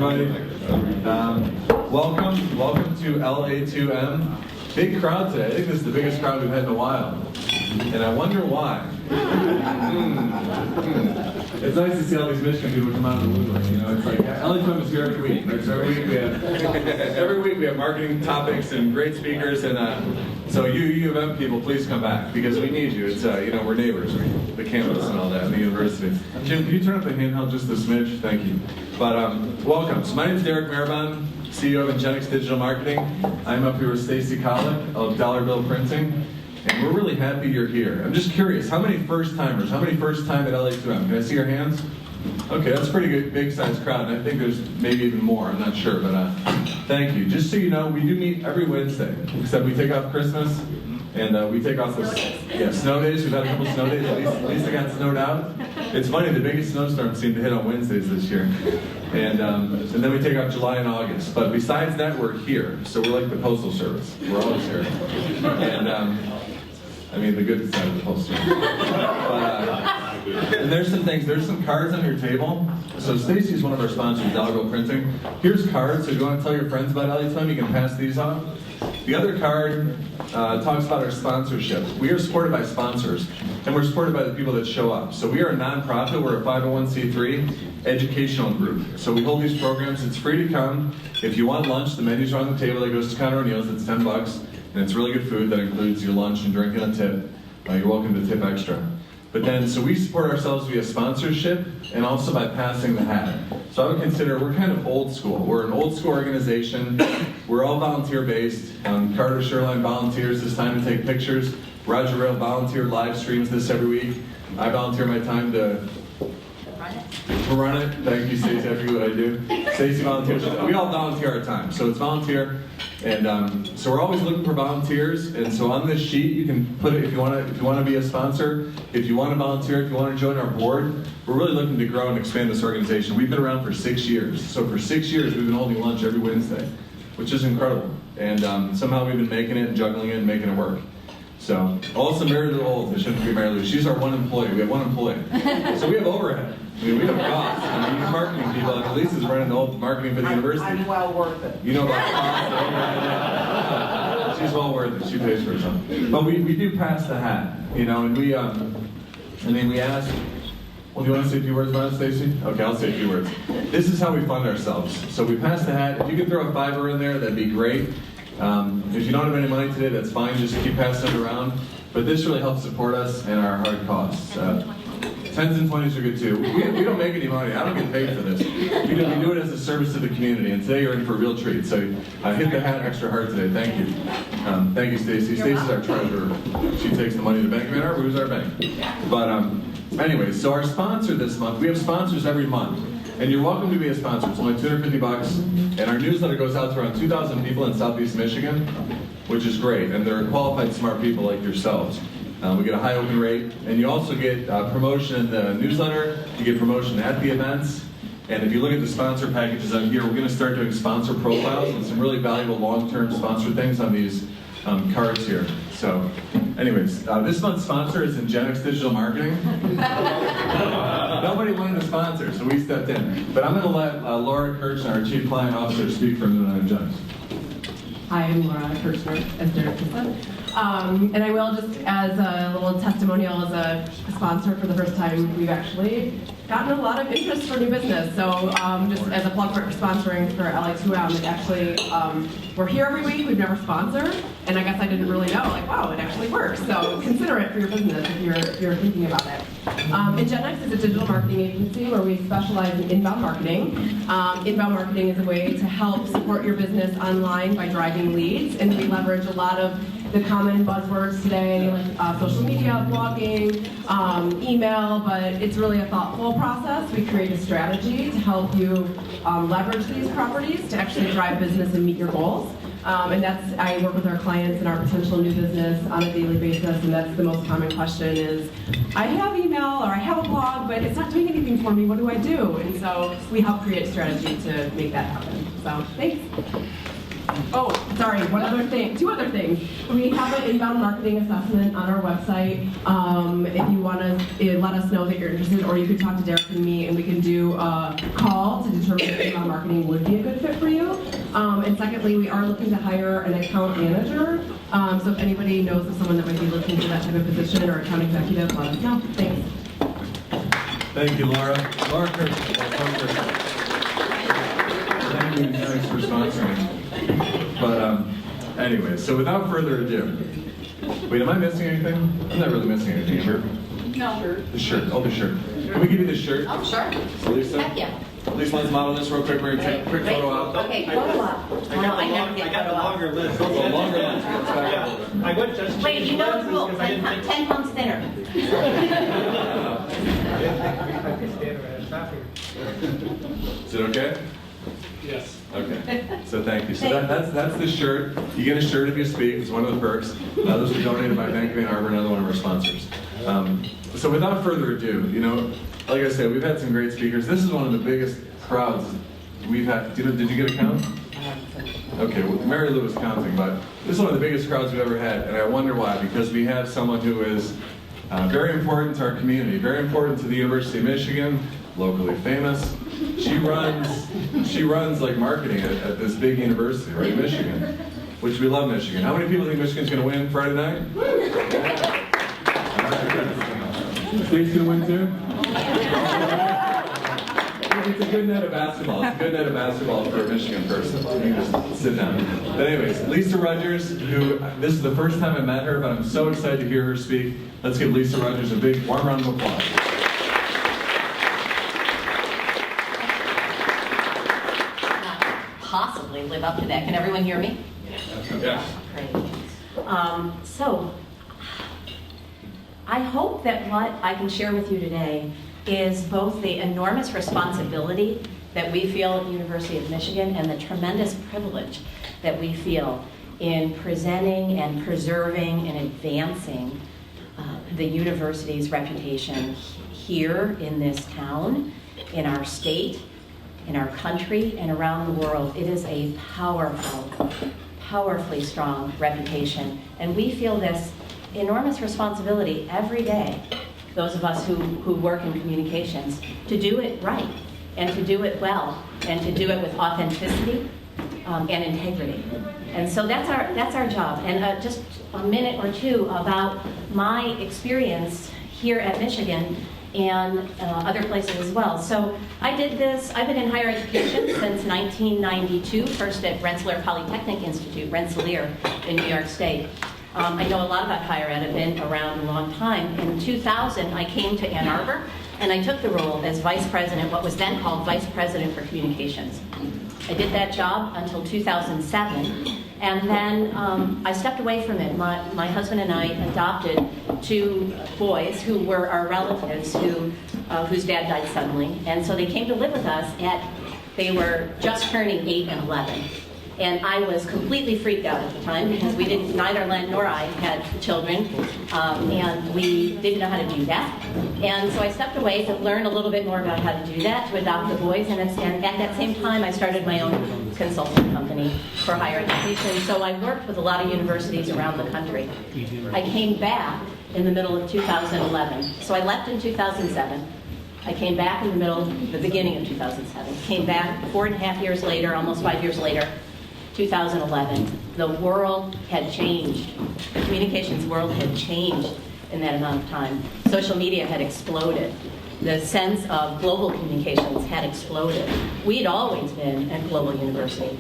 everybody. Welcome to LA2M. Big crowd today. I think this is the biggest crowd we've had in a while. And I wonder why. It's nice to see all these Michigan people come out of the woodwork. You know, it's like LA2M is here every week. Right? So every week we have marketing topics and great speakers. And so you U of M people, please come back because we need you. It's we're neighbors, the campus and all that, and the university. Jim, can you turn up the handheld just a smidge? Thank you. But welcome. So my name is Derek Marabon, CEO of Ingenix Digital Marketing. I'm up here with Stacy Kollick of Dollar Bill Printing. And we're really happy you're here. I'm just curious, how many first-timers? How many first time at LA2M? Can I see your hands? Okay, that's a pretty good, big-sized crowd, and I think there's maybe even more. I'm not sure, but thank you. Just so you know, we do meet every Wednesday, except we take off Christmas, and we take off the snow days. We've had a couple snow days. At least I got snowed out. It's funny, the biggest snowstorms seem to hit on Wednesdays this year. And then we take off July and August. But besides that, we're here. So we're like the Postal Service. We're always here. And the good side of the Postal Service. And there's some things. There's some cards on your table. So Stacy is one of our sponsors, Dollar Bill Printing. Here's cards. So if you want to tell your friends about LA2M, you can pass these off. The other card talks about our sponsorship. We are supported by sponsors, and we're supported by the people that show up. So we are a nonprofit. We're a 501c3 educational group. So we hold these programs. It's free to come. If you want lunch, the menu's are on the table. That goes to Conor O'Neill's. It's $10, and it's really good food that includes your lunch and drink and a tip. You're welcome to tip extra. But then, so we support ourselves via sponsorship and also by passing the hat. So I would consider we're kind of old school. We're an old school organization. We're all volunteer based. Carter Sherline volunteers this time to take pictures. Roger Rayle volunteer live streams this every week. I volunteer my time to run it. Thank you, Stacey. I forget what I do. Stacey volunteers. We all volunteer our time. So it's volunteer. And so we're always looking for volunteers, and so on this sheet you can put it if you want to be a sponsor, if you want to volunteer, if you want to join our board. We're really looking to grow and expand this organization. We've been around for 6 years, so for 6 years we've been holding lunch every Wednesday, which is incredible. And somehow we've been making it and juggling it and making it work. So also Mary Lou Olds, it shouldn't be Mary Lou. She's our one employee. We have one employee, so we have overhead. We have costs. You're marketing people. Like Lisa's running the whole marketing for the university. I'm well worth it. You know about costs. She's well worth it. She pays for herself. But we do pass the hat, and we ask. Well, do you want to say a few words about it, Stacy? Okay, I'll say a few words. This is how we fund ourselves. So we pass the hat. If you could throw a $5 in there, that'd be great. If you don't have any money today, that's fine. Just keep passing it around. But this really helps support us and our hard costs. 10s and 20s are good too. We don't make any money. I don't get paid for this. We do it as a service to the community, and today you're in for a real treat. So hit the hat extra hard today. Thank you. Thank you, Stacy. Stacy's our treasurer. She takes the money to the bank. Arbor is our bank. But anyway, so our sponsor this month, we have sponsors every month. And you're welcome to be a sponsor. It's only $250, and our newsletter goes out to around 2,000 people in Southeast Michigan, which is great. And they're qualified, smart people like yourselves. We get a high open rate, and you also get promotion in the newsletter. You get promotion at the events. And if you look at the sponsor packages on here, we're going to start doing sponsor profiles and some really valuable long-term sponsor things on these cards here. So, anyways, this month's sponsor is Ingenix Digital Marketing. Nobody wanted to sponsor, so we stepped in. But I'm going to let Laura Kirchner, our Chief Client Officer, speak from Ingenix. Hi, I'm Laura Kirchner, as Derek said. And I will just, as a little testimonial, as a sponsor for the first time, we've actually gotten a lot of interest for new business. So just as a plug for sponsoring for LA2M, it actually, we're here every week, we've never sponsored, and I guess I didn't really know, wow, it actually works. So consider it for your business if you're thinking about it. Ingenix is a digital marketing agency where we specialize in inbound marketing. Inbound marketing is a way to help support your business online by driving leads, and we leverage a lot of the common buzzwords today, like social media, blogging, email, but it's really a thoughtful process. We create a strategy to help you leverage these properties to actually drive business and meet your goals. And I work with our clients and our potential new business on a daily basis, and that's the most common question is, I have email or I have a blog, but it's not doing anything for me, what do I do? And so we help create a strategy to make that happen. So, thanks. Oh, sorry, two other things. We have an inbound marketing assessment on our website. If you want to let us know that you're interested, or you could talk to Derek and me, and we can do a call to determine email marketing would be a good fit for you. And secondly, we are looking to hire an account manager. So if anybody knows of someone that might be looking for that type of position or account executive, let us know. Thanks. Thank you, Laura. Laura Kirsten. Thank you, thanks for sponsoring. But anyway, so without further ado, wait, am I missing anything? I'm not really missing anything here. No. The shirt. Oh, the shirt. Can we give you the shirt? Oh, sure. So Lisa? Heck yeah. Lisa, let's model this real quick. We're going to take a quick photo out. Okay, photo op. No, I never get I got the photo op. longer list. Oh, longer lens. Yeah, I went just Wait, you know the rule, 10 pounds thinner. Is it okay? Yes. Okay. So thank you. So that's the shirt. You get a shirt if you speak. It's one of the perks. Those are donated by Bank of Ann Arbor, another one of our sponsors. So without further ado, you know, like I said, we've had some great speakers. This is one of the biggest crowds we've had. Did you get a count? Okay, well, Mary Lou was counting, but this is one of the biggest crowds we've ever had, and I wonder why. Because we have someone who is very important to our community, very important to the University of Michigan, locally famous. She runs like marketing at this big university, right, Michigan, which we love Michigan. How many people think Michigan's going to win Friday night? State's going to win too? It's a good night of basketball. It's a good night of basketball for a Michigan person. You can just sit down. But anyways, Lisa Rudgers, who, this is the first time I met her, but I'm so excited to hear her speak. Let's give Lisa Rudgers a big warm round of applause. Possibly live up to that. Can everyone hear me? Yeah. Great. So, I hope that what I can share with you today is both the enormous responsibility that we feel at the University of Michigan and the tremendous privilege that we feel in presenting and preserving and advancing the university's reputation here in this town, in our state, in our country, and around the world. It is a powerfully strong reputation, and we feel this enormous responsibility every day, those of us who work in communications, to do it right, and to do it well, and to do it with authenticity and integrity. And so that's our job. And just a minute or two about my experience here at Michigan and other places as well. So I did this, I've been in higher education since 1992, first at Rensselaer Polytechnic Institute, Rensselaer in New York State. I know a lot about higher ed. I've been around a long time. In 2000, I came to Ann Arbor, and I took the role as vice president, what was then called vice president for communications. I did that job until 2007, and then I stepped away from it. My husband and I adopted two boys who were our relatives whose dad died suddenly, and so they came to live with us they were just turning 8 and 11. And I was completely freaked out at the time because neither Len nor I had children, and we didn't know how to do that. And so I stepped away to learn a little bit more about how to do that, to adopt the boys, and at that same time I started my own consulting company for higher education. So I worked with a lot of universities around the country. I came back in the middle of 2011. So I left in 2007. I came back in the beginning of 2007. Came back 4.5 years later, almost 5 years later, 2011, the world had changed. The communications world had changed in that amount of time. Social media had exploded. The sense of global communications had exploded. We'd always been a global university.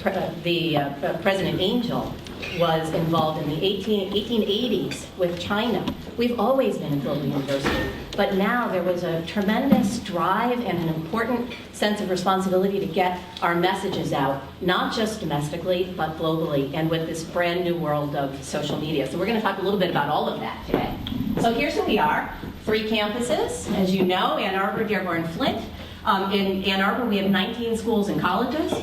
President Angel was involved in the 1880s with China. We've always been a global university. But now there was a tremendous drive and an important sense of responsibility to get our messages out, not just domestically, but globally, and with this brand new world of social media. So we're going to talk a little bit about all of that today. So here's who we are. 3 campuses, as you know, Ann Arbor, Dearborn, Flint. In Ann Arbor, we have 19 schools and colleges.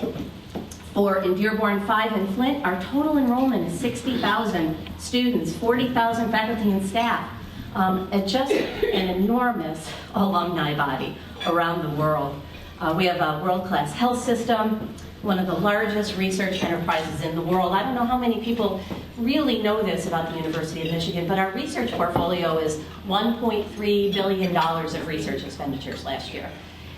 In Dearborn, 5 in Flint, our total enrollment is 60,000 students, 40,000 faculty and staff. Just an enormous alumni body around the world. We have a world-class health system, one of the largest research enterprises in the world. I don't know how many people really know this about the University of Michigan, but our research portfolio is $1.3 billion of research expenditures last year.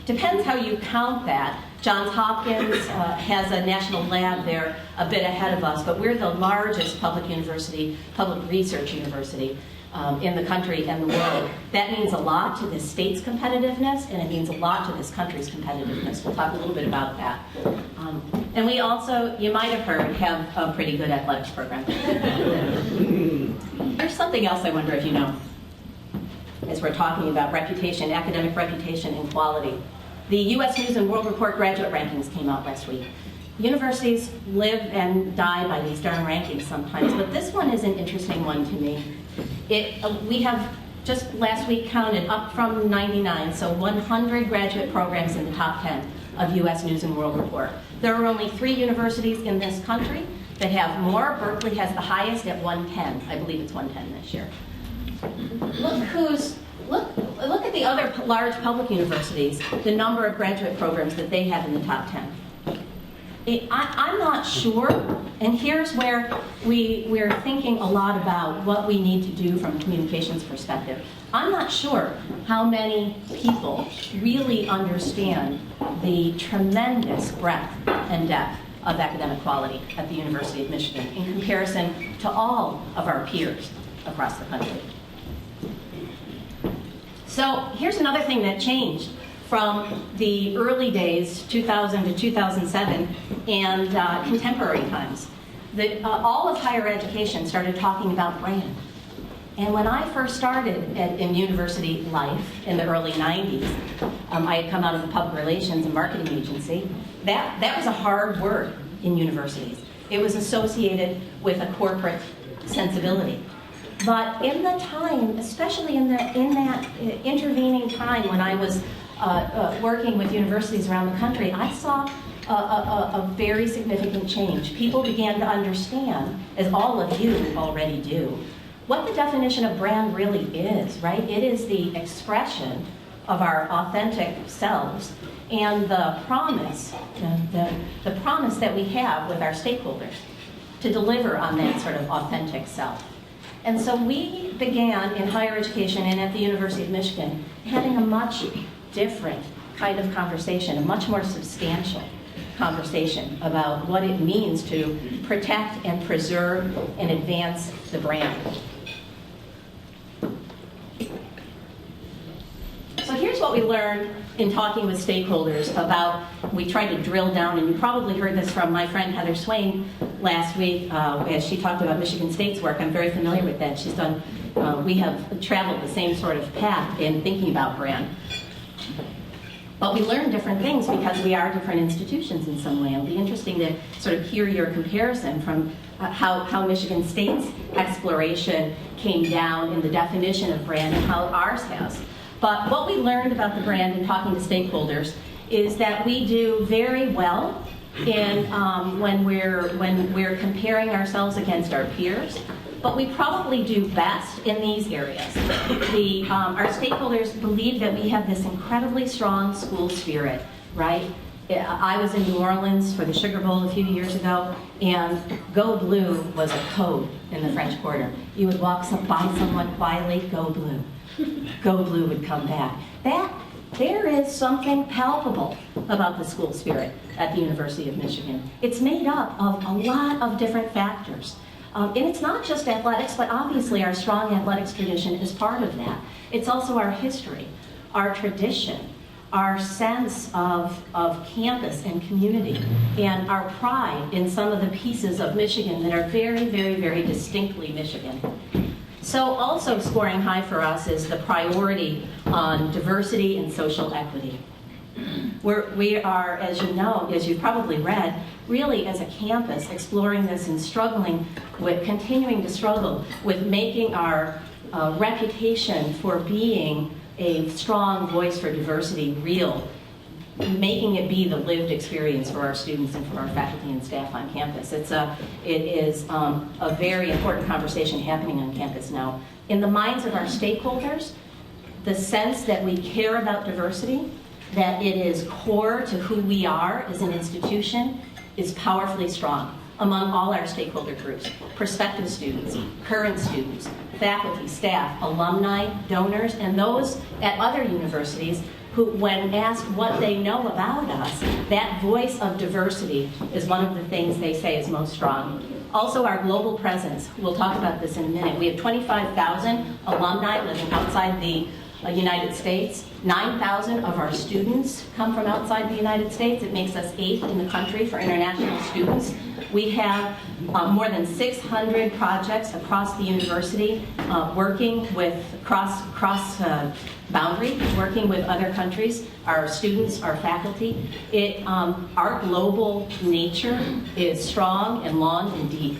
Depends how you count that. Johns Hopkins has a national lab there a bit ahead of us, but we're the largest public research university in the country and the world. That means a lot to this state's competitiveness, and it means a lot to this country's competitiveness. We'll talk a little bit about that. And we also, you might have heard, have a pretty good athletics program. There's something else I wonder if you know, as we're talking about reputation, academic reputation, and quality. The U.S. News and World Report graduate rankings came out last week. Universities live and die by these darn rankings sometimes, but this one is an interesting one to me. We have just last week counted up from 99, so 100 graduate programs in the top 10 of U.S. News and World Report. There are only 3 universities in this country that have more. Berkeley has the highest at 110. I believe it's 110 this year. Look at the other large public universities, the number of graduate programs that they have in the top 10. I'm not sure, and here's where we're thinking a lot about what we need to do from a communications perspective. I'm not sure how many people really understand the tremendous breadth and depth of academic quality at the University of Michigan in comparison to all of our peers across the country. So here's another thing that changed from the early days, 2000 to 2007, and contemporary times. All of higher education started talking about brand. And when I first started in university life in the early 90s, I had come out of the public relations and marketing agency. That was a hard word in universities. It was associated with a corporate sensibility. But in the time, especially in that intervening time when I was working with universities around the country, I saw a very significant change. People began to understand, as all of you already do, what the definition of brand really is, right? It is the expression of our authentic selves and the promise, the promise that we have with our stakeholders to deliver on that sort of authentic self. And so we began in higher education and at the University of Michigan having a much different kind of conversation, a much more substantial conversation about what it means to protect and preserve and advance the brand. So here's what we learned in talking with stakeholders about, we tried to drill down, and you probably heard this from my friend Heather Swain last week as she talked about Michigan State's work. I'm very familiar with that. She's done, we have traveled the same sort of path in thinking about brand. But we learn different things because we are different institutions in some way. It'll be interesting to sort of hear your comparison from how Michigan State's exploration came down in the definition of brand and how ours has. But what we learned about the brand in talking to stakeholders is that we do very well in when we're comparing ourselves against our peers, but we probably do best in these areas. Our stakeholders believe that we have this incredibly strong school spirit, right? I was in New Orleans for the Sugar Bowl a few years ago, and Go Blue was a code in the French Quarter. You would walk by someone quietly, Go Blue. Go Blue would come back. There is something palpable about the school spirit at the University of Michigan. It's made up of a lot of different factors. And it's not just athletics, but obviously our strong athletics tradition is part of that. It's also our history, our tradition, our sense of campus and community, and our pride in some of the pieces of Michigan that are very, very, very distinctly Michigan. So also scoring high for us is the priority on diversity and social equity. We are, as you know, as you've probably read, really as a campus exploring this and continuing to struggle with making our reputation for being a strong voice for diversity real, making it be the lived experience for our students and for our faculty and staff on campus. It is a very important conversation happening on campus now. In the minds of our stakeholders, the sense that we care about diversity, that it is core to who we are as an institution, is powerfully strong among all our stakeholder groups: prospective students, current students, faculty, staff, alumni, donors, and those at other universities when asked what they know about us, that voice of diversity is one of the things they say is most strong. Also, our global presence. We'll talk about this in a minute. We have 25,000 alumni living outside the United States. 9,000 of our students come from outside the United States. It makes us 8th in the country for international students. We have more than 600 projects across the university working with cross boundary, working with other countries, our students, our faculty. Our global nature is strong and long and deep.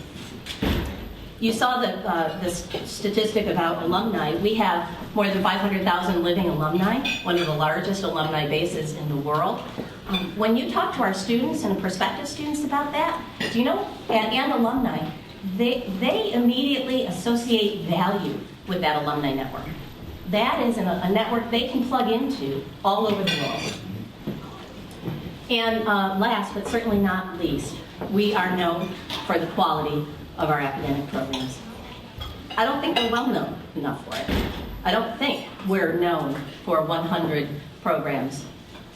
You saw this statistic about alumni. We have more than 500,000 living alumni, one of the largest alumni bases in the world. When you talk to our students and prospective students about that, do you know, and alumni, they immediately associate value with that alumni network. That is a network they can plug into all over the world. And last, but certainly not least, we are known for the quality of our academic programs. I don't think we're well known enough for it. I don't think we're known for 100 programs,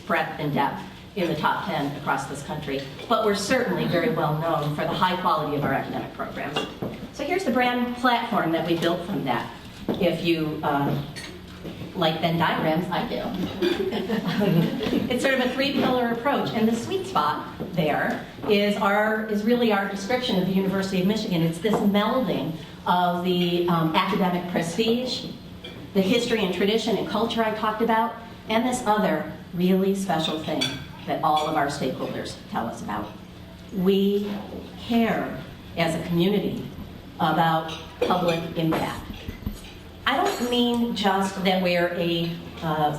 breadth and depth, in the top 10 across this country, but we're certainly very well known for the high quality of our academic programs. So here's the brand platform that we built from that. If you like Venn diagrams, I do. It's sort of a 3-pillar approach, and the sweet spot there is really our description of the University of Michigan. It's this melding of the academic prestige, the history and tradition and culture I talked about, and this other really special thing that all of our stakeholders tell us about. We care as a community about public impact. I don't mean just that we're a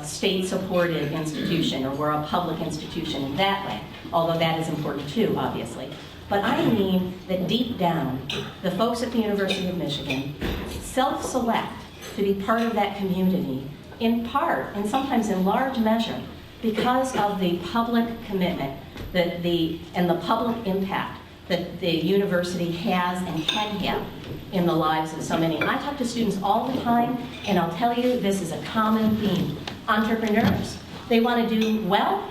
state-supported institution or we're a public institution in that way, although that is important too, obviously. But I mean that deep down, the folks at the University of Michigan self-select to be part of that community, in part, and sometimes in large measure, because of the public commitment and the public impact that the university has and can have in the lives of so many. And I talk to students all the time, and I'll tell you this is a common theme. Entrepreneurs, they want to do well,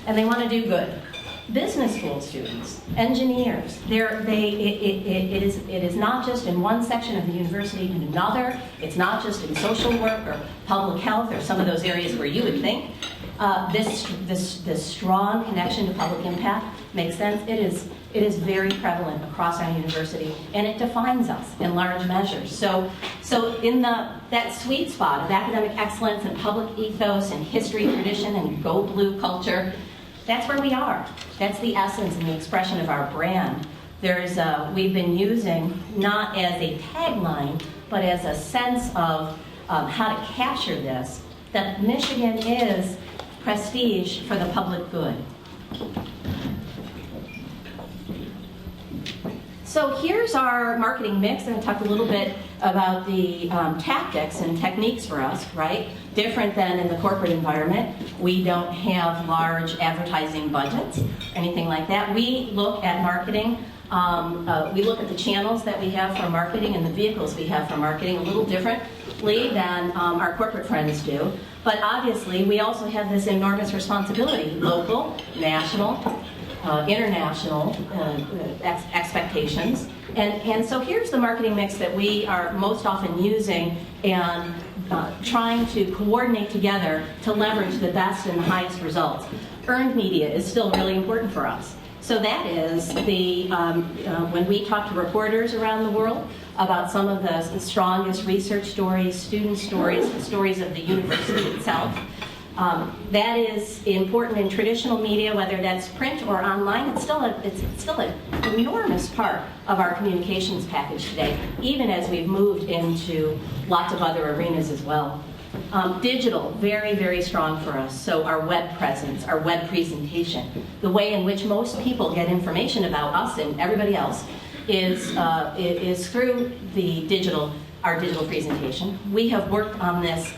and they want to do good. Business school students, engineers, it is not just in one section of the university and another. It's not just in social work or public health or some of those areas where you would think. This strong connection to public impact makes sense. It is very prevalent across our university, and it defines us in large measures. So in that sweet spot of academic excellence and public ethos and history, tradition, and go blue culture, that's where we are. That's the essence and the expression of our brand. We've been using, not as a tagline, but as a sense of how to capture this, that Michigan is prestige for the public good. So here's our marketing mix. I'm going to talk a little bit about the tactics and techniques for us, right? Different than in the corporate environment. We don't have large advertising budgets, anything like that. We look at marketing. We look at the channels that we have for marketing and the vehicles we have for marketing a little differently than our corporate friends do. But obviously, we also have this enormous responsibility, local, national, international expectations. And so here's the marketing mix that we are most often using and trying to coordinate together to leverage the best and the highest results. Earned media is still really important for us. So that is when we talk to reporters around the world about some of the strongest research stories, student stories, the stories of the university itself. That is important in traditional media, whether that's print or online. It's still an enormous part of our communications package today, even as we've moved into lots of other arenas as well. Digital, very, very strong for us. So our web presence, our web presentation, the way in which most people get information about us and everybody else is through our digital presentation. We have worked on this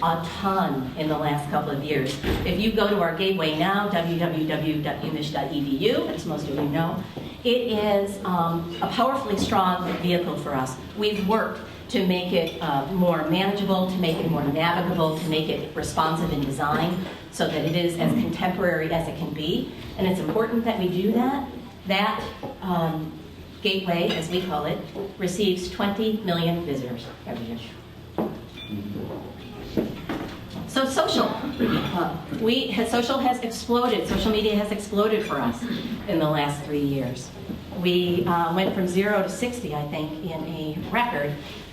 a ton in the last couple of years. If you go to our gateway now, www.umich.edu, as most of you know, it is a powerfully strong vehicle for us. We've worked to make it more manageable, to make it more navigable, to make it responsive in design, so that it is as contemporary as it can be. And it's important that we do that. That gateway, as we call it, receives 20 million visitors every year. So social. Social has exploded. Social media has exploded for us in the last 3 years. We went from 0 to 60, I think, in a record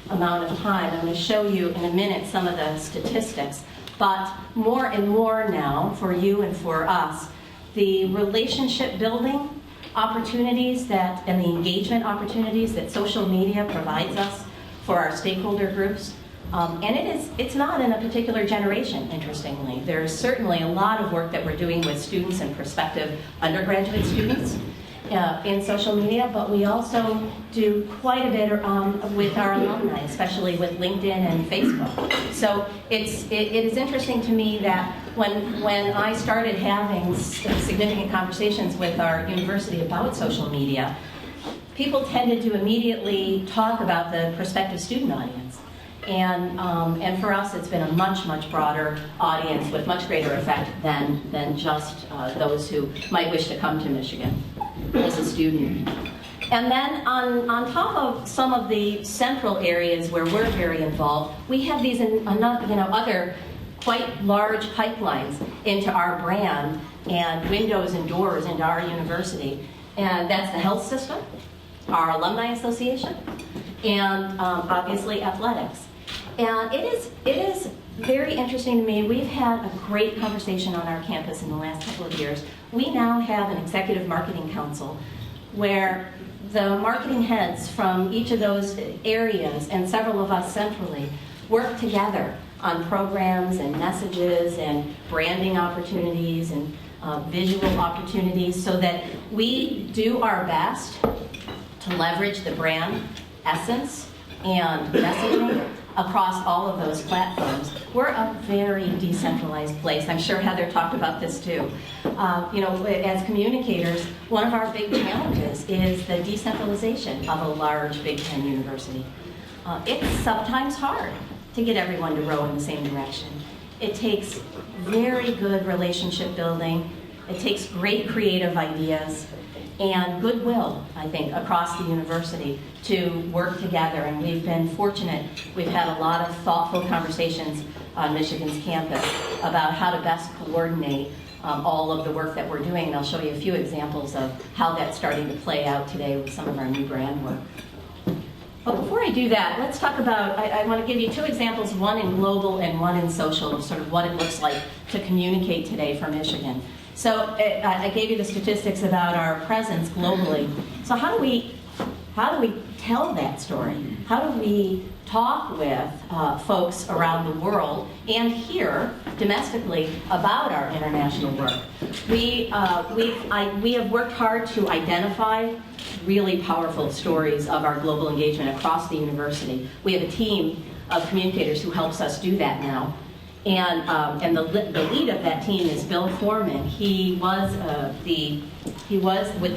amount of time. I'm going to show you in a minute some of the statistics. But more and more now, for you and for us, the relationship building opportunities and the engagement opportunities that social media provides us for our stakeholder groups. And it's not in a particular generation, interestingly. There's certainly a lot of work that we're doing with students and prospective undergraduate students in social media, but we also do quite a bit with our alumni, especially with LinkedIn and Facebook. So it is interesting to me that when I started having significant conversations with our university about social media, people tended to immediately talk about the prospective student audience. And for us, it's been a much, much broader audience with much greater effect than just those who might wish to come to Michigan as a student. And then on top of some of the central areas where we're very involved, we have these other quite large pipelines into our brand and windows and doors into our university. And that's the health system, our alumni association, and obviously athletics. And it is very interesting to me. We've had a great conversation on our campus in the last couple of years. We now have an executive marketing council where the marketing heads from each of those areas and several of us centrally work together on programs and messages and branding opportunities and visual opportunities so that we do our best to leverage the brand essence and messaging across all of those platforms. We're a very decentralized place. I'm sure Heather talked about this too. As communicators, one of our big challenges is the decentralization of a large Big Ten university. It's sometimes hard to get everyone to row in the same direction. It takes very good relationship building. It takes great creative ideas and goodwill, I think, across the university to work together. And we've been fortunate. We've had a lot of thoughtful conversations on Michigan's campus about how to best coordinate all of the work that we're doing. And I'll show you a few examples of how that's starting to play out today with some of our new brand work. But before I do that, let's talk about, I want to give you two examples, one in global and one in social, of sort of what it looks like to communicate today for Michigan. So I gave you the statistics about our presence globally. So how do we tell that story? How do we talk with folks around the world and here domestically about our international work? We have worked hard to identify really powerful stories of our global engagement across the university. We have a team of communicators who helps us do that now. And the lead of that team is Bill Foreman. He was with the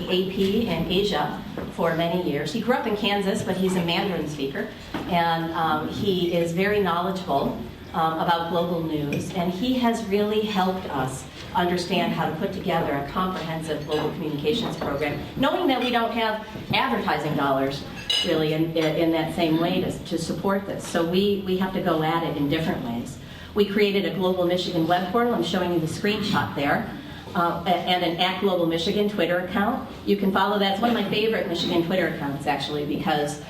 AP in Asia for many years. He grew up in Kansas, but he's a Mandarin speaker, and he is very knowledgeable about global news, and he has really helped us understand how to put together a comprehensive global communications program, knowing that we don't have advertising dollars really in that same way to support this. So we have to go at it in different ways. We created a Global Michigan web portal. I'm showing you the screenshot there. And an @Global Michigan Twitter account. You can follow that. It's one of my favorite Michigan Twitter accounts, actually, because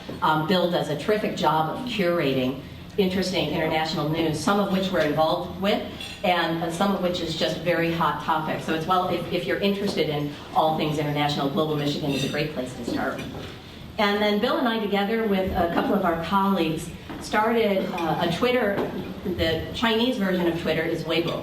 Bill does a terrific job of curating interesting international news, some of which we're involved with, and some of which is just very hot topics. So if you're interested in all things international, Global Michigan is a great place to start. And then Bill and I, together with a couple of our colleagues, started a Twitter. The Chinese version of Twitter is Weibo.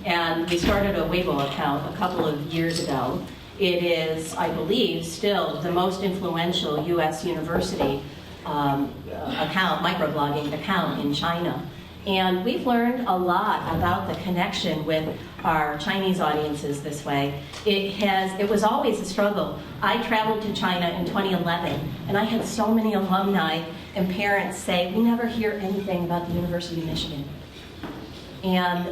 And we started a Weibo account a couple of years ago. It is, I believe, still the most influential U.S. university account, microblogging account in China. And we've learned a lot about the connection with our Chinese audiences this way. It was always a struggle. I traveled to China in 2011, and I had so many alumni and parents say, we never hear anything about the University of Michigan. And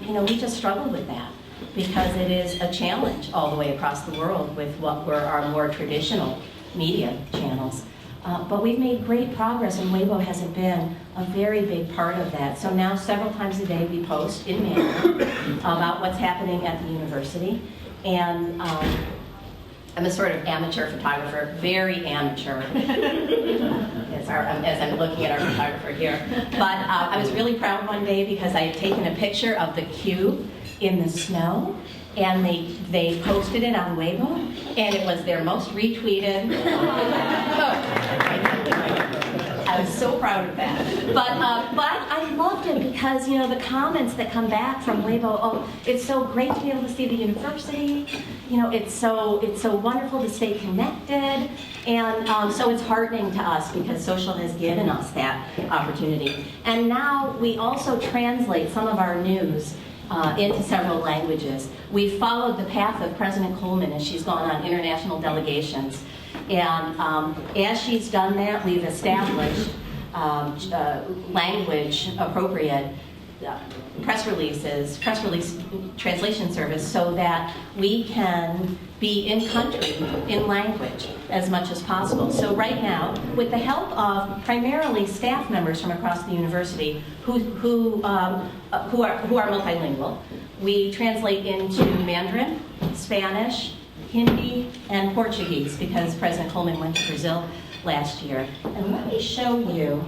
you know, we just struggle with that because it is a challenge all the way across the world with what were our more traditional media channels. But we've made great progress, and Weibo hasn't been a very big part of that. So now several times a day we post in Mandarin about what's happening at the university. And I'm a sort of amateur photographer, very amateur, as I'm looking at our photographer here. But I was really proud one day because I had taken a picture of the cube in the snow, and they posted it on Weibo, and it was their most retweeted. I was so proud of that. But I loved it because, you know, the comments that come back from Weibo, oh, it's so great to be able to see the university. You know, it's so wonderful to stay connected. And so it's heartening to us because social has given us that opportunity. And now we also translate some of our news into several languages. We've followed the path of President Coleman as she's gone on international delegations. And as she's done that, we've established language-appropriate press release translation service so that we can be in country, in language, as much as possible. So right now, with the help of primarily staff members from across the university who are multilingual, we translate into Mandarin, Spanish, Hindi, and Portuguese because President Coleman went to Brazil last year. And let me show you.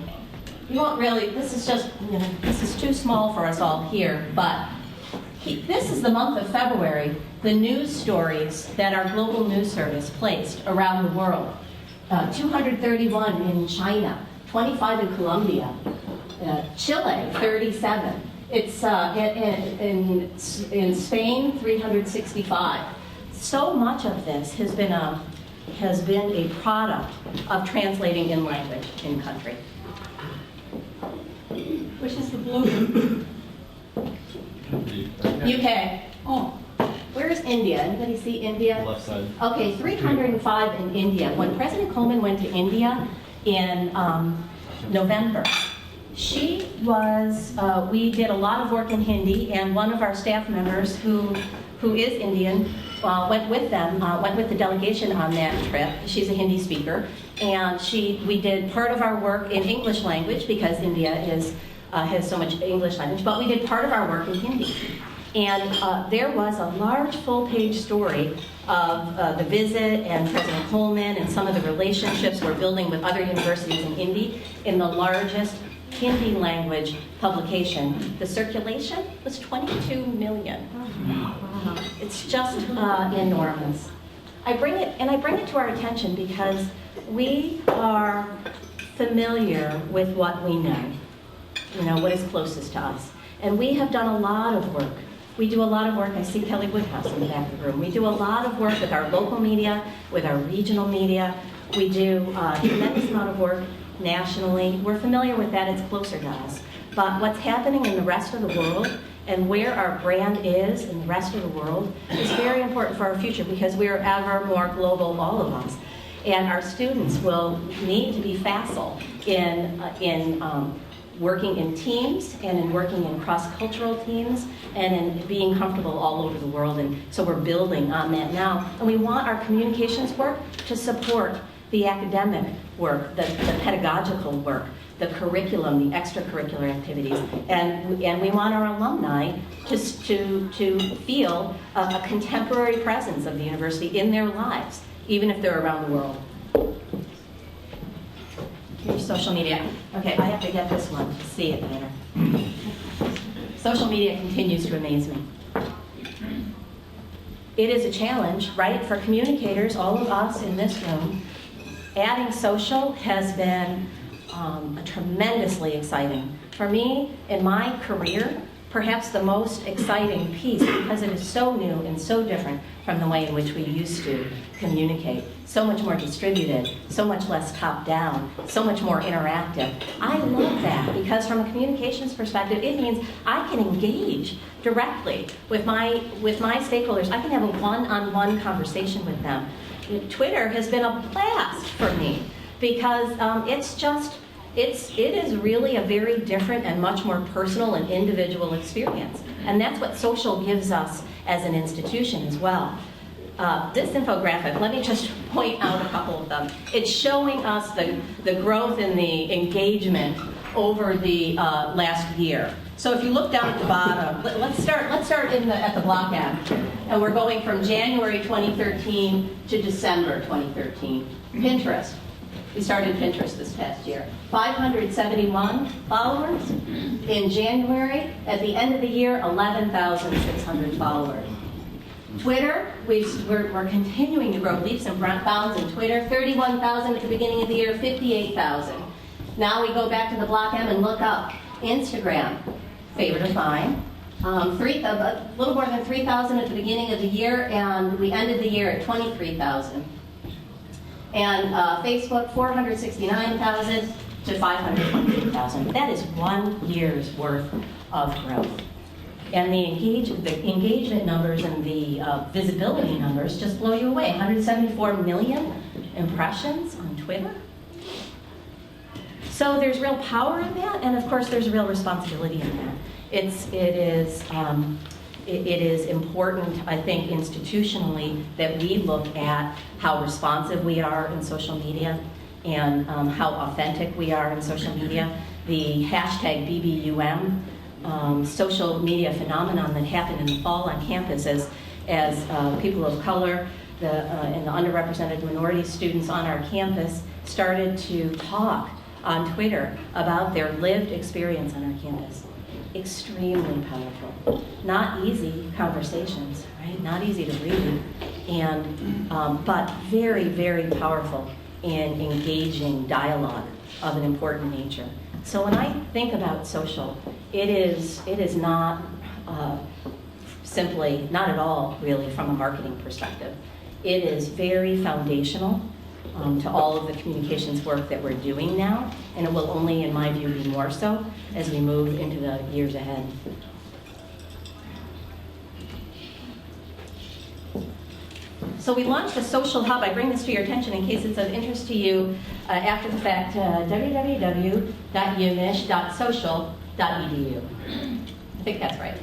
You won't really, this is just, you know, this is too small for us all here, but this is the month of February, the news stories that our global news service placed around the world. 231 in China, 25 in Colombia, Chile, 37. It's in Spain, 365. So much of this has been a product of translating in language in country. Which is the blue? UK. Oh, where's India? Anybody see India? Left side. Okay, 305 in India. When President Coleman went to India in November, she was, we did a lot of work in Hindi, and one of our staff members who is Indian went with them, went with the delegation on that trip. She's a Hindi speaker, and we did part of our work in English language because India has so much English language, but we did part of our work in Hindi. And there was a large full-page story of the visit and President Coleman and some of the relationships we're building with other universities in Hindi in the largest Hindi language publication. The circulation was 22 million. Wow. It's just enormous. I bring it to our attention because we are familiar with what we know, you know, what is closest to us. And we have done a lot of work. We do a lot of work. I see Kelly Woodhouse in the back of the room. We do a lot of work with our local media, with our regional media. We do a tremendous amount of work nationally. We're familiar with that. It's closer to us. But what's happening in the rest of the world and where our brand is in the rest of the world is very important for our future because we are ever more global, all of us. And our students will need to be facile in working in teams and in working in cross-cultural teams and in being comfortable all over the world. And so we're building on that now. And we want our communications work to support the academic work, the pedagogical work, the curriculum, the extracurricular activities. And we want our alumni just to feel a contemporary presence of the university in their lives, even if they're around the world. Here's social media. Okay, I have to get this one to see it better. Social media continues to amaze me. It is a challenge, right, for communicators, all of us in this room. Adding social has been tremendously exciting. For me, in my career, perhaps the most exciting piece, because it is so new and so different from the way in which we used to communicate. So much more distributed, so much less top-down, so much more interactive. I love that, because from a communications perspective, it means I can engage directly with my stakeholders. I can have a one-on-one conversation with them. Twitter has been a blast for me, because it is really a very different and much more personal and individual experience. And that's what social gives us as an institution as well. This infographic, let me just point out a couple of them. It's showing us the growth in the engagement over the last year. So if you look down at the bottom, let's start at the block end. And we're going from January 2013 to December 2013. Pinterest. We started Pinterest this past year. 571 followers in January. At the end of the year, 11,600 followers. Twitter, we're continuing to grow leaps and bounds in Twitter. 31,000 at the beginning of the year, 58,000. Now we go back to the block M and look up. Instagram, favorite of mine. A little more than 3,000 at the beginning of the year, and we ended the year at 23,000. And Facebook, 469,000 to 528,000. That is 1 year's worth of growth. And the engagement numbers and the visibility numbers just blow you away. 174 million impressions on Twitter. So there's real power in that, and of course there's real responsibility in that. It is important, I think, institutionally, that we look at how responsive we are in social media and how authentic we are in social media. The hashtag BBUM, social media phenomenon that happened in the fall on campus as people of color and the underrepresented minority students on our campus started to talk on Twitter about their lived experience on our campus. Extremely powerful. Not easy conversations, right? Not easy to read, but very, very powerful in engaging dialogue of an important nature. So when I think about social, it is not simply, not at all really from a marketing perspective. It is very foundational to all of the communications work that we're doing now, and it will only, in my view, be more so as we move into the years ahead. So we launched a social hub. I bring this to your attention in case it's of interest to you after the fact, www.umich.social.edu. I think that's right.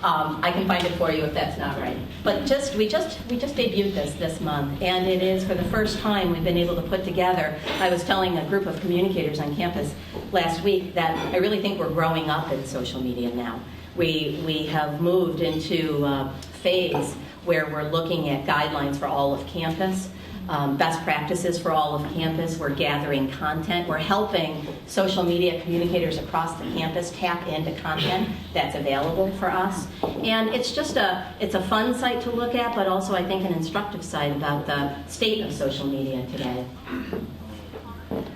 I can find it for you if that's not right. But we just debuted this month, and it is for the first time we've been able to put together. I was telling a group of communicators on campus last week that I really think we're growing up in social media now. We have moved into a phase where we're looking at guidelines for all of campus, best practices for all of campus. We're gathering content. We're helping social media communicators across the campus tap into content that's available for us. And it's a fun site to look at, but also I think an instructive site about the state of social media today.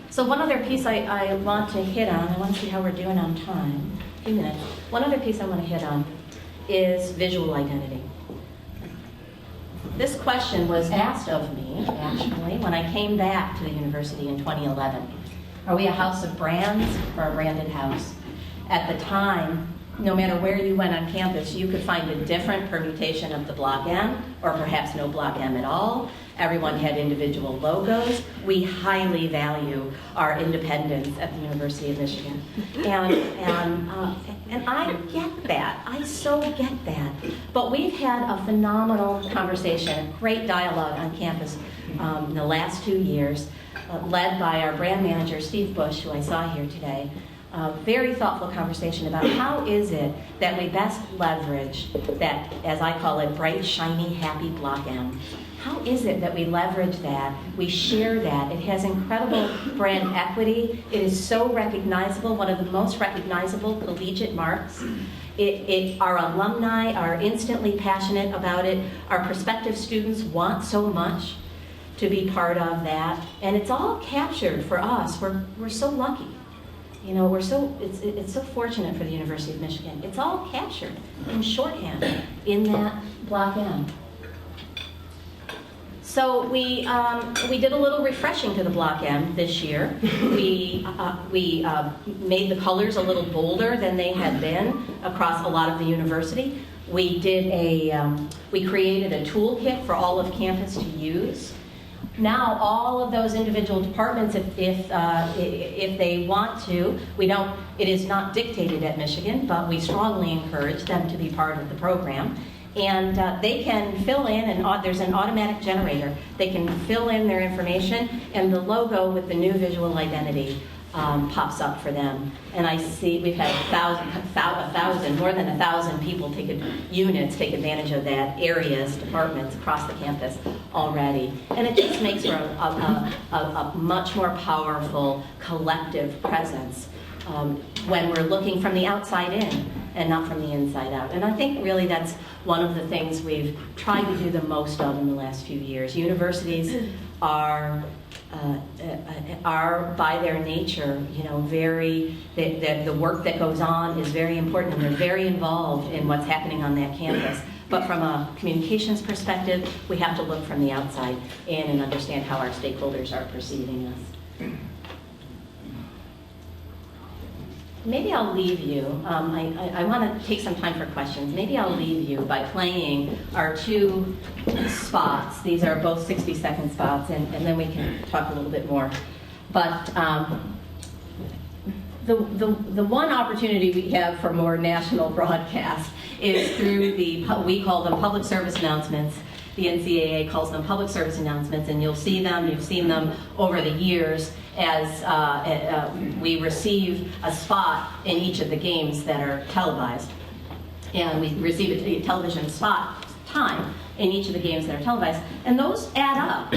So one other piece I want to hit on, I want to see how we're doing on time. A few minutes. One other piece I want to hit on is visual identity. This question was asked of me, actually, when I came back to the university in 2011. Are we a house of brands or a branded house? At the time, no matter where you went on campus, you could find a different permutation of the Block M, or perhaps no Block M at all. Everyone had individual logos. We highly value our independence at the University of Michigan. And I get that. I so get that. But we've had a phenomenal conversation, a great dialogue on campus in the last 2 years, led by our brand manager, Steve Bush, who I saw here today. Very thoughtful conversation about how is it that we best leverage that, as I call it, bright, shiny, happy Block M. How is it that we leverage that, we share that? It has incredible brand equity. It is so recognizable, one of the most recognizable collegiate marks. Our alumni are instantly passionate about it. Our prospective students want so much to be part of that. And it's all captured for us. We're so lucky You know, it's so fortunate for the University of Michigan. It's all captured in shorthand in that Block M. So we did a little refreshing to the Block M this year. We made the colors a little bolder than they had been across a lot of the university. We created a toolkit for all of campus to use. Now, all of those individual departments, if they want to, it is not dictated at Michigan, but we strongly encourage them to be part of the program. And they can fill in, and there's an automatic generator. They can fill in their information, and the logo with the new visual identity pops up for them. And I see we've had more than 1,000 people units take advantage of that, areas, departments across the campus already. And it just makes for a much more powerful collective presence when we're looking from the outside in and not from the inside out. And I think really that's one of the things we've tried to do the most of in the last few years. Universities are by their nature, you know, the work that goes on is very important, and they're very involved in what's happening on that campus. But from a communications perspective, we have to look from the outside in and understand how our stakeholders are perceiving us. Maybe I'll leave you. I want to take some time for questions. Maybe I'll leave you by playing our two spots. These are both 60-second spots, and then we can talk a little bit more. But the one opportunity we have for more national broadcast is through we call them public service announcements. The NCAA calls them public service announcements, and you'll see them, you've seen them over the years as we receive a spot in each of the games that are televised. And we receive a television spot time in each of the games that are televised. And those add up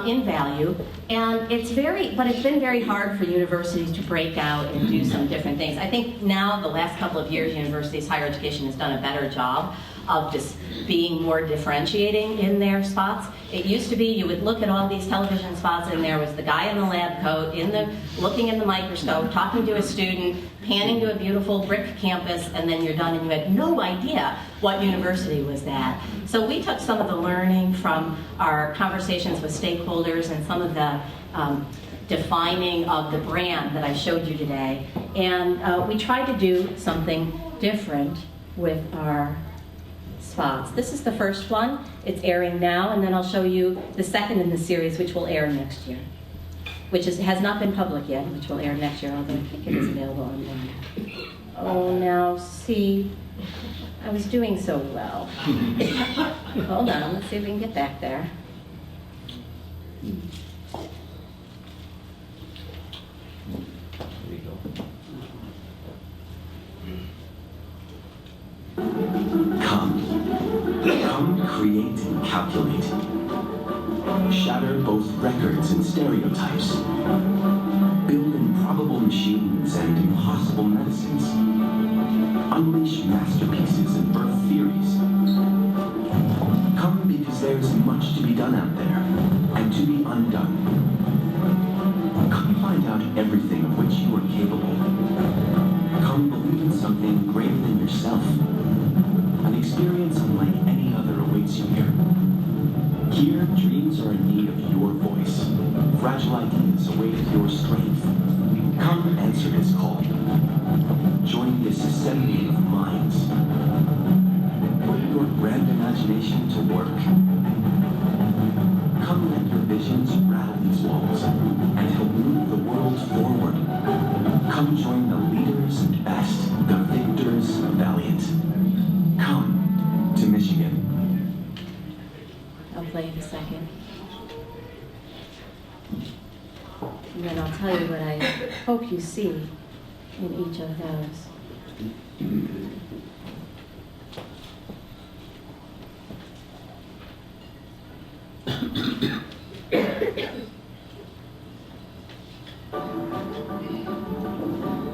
in value. And it's been very hard for universities to break out and do some different things. I think now, the last couple of years, universities, higher education has done a better job of just being more differentiating in their spots. It used to be you would look at all these television spots and there was the guy in the lab coat, looking in the microscope, talking to a student, panning to a beautiful brick campus, and then you're done and you had no idea what university was that. So we took some of the learning from our conversations with stakeholders and some of the defining of the brand that I showed you today, and we tried to do something different with our spots. This is the first one. It's airing now, and then I'll show you the second in the series, which will air next year, which has not been public yet, which will air next year, although I think it is available online. Oh, now see, I was doing so well. Hold on, let's see if we can get back there. Come create and calculate. Shatter both records and stereotypes. Build improbable machines and impossible medicines. Unleash masterpieces and birth theories. Come because there's much to be done out there, and to be undone. Come find out everything of which you are capable. Come believe in something greater than yourself. An experience unlike any other awaits you here. Here, dreams are in need of your voice. Fragile ideas await your strength. Come answer his call. Join this assembly of minds. Put your grand imagination to work. Come let your visions rattle these walls and help move the world forward. Come join the leaders and best, the victors valiant. Come to Michigan. I'll play it a second. And then I'll tell you what I hope you see in each of those.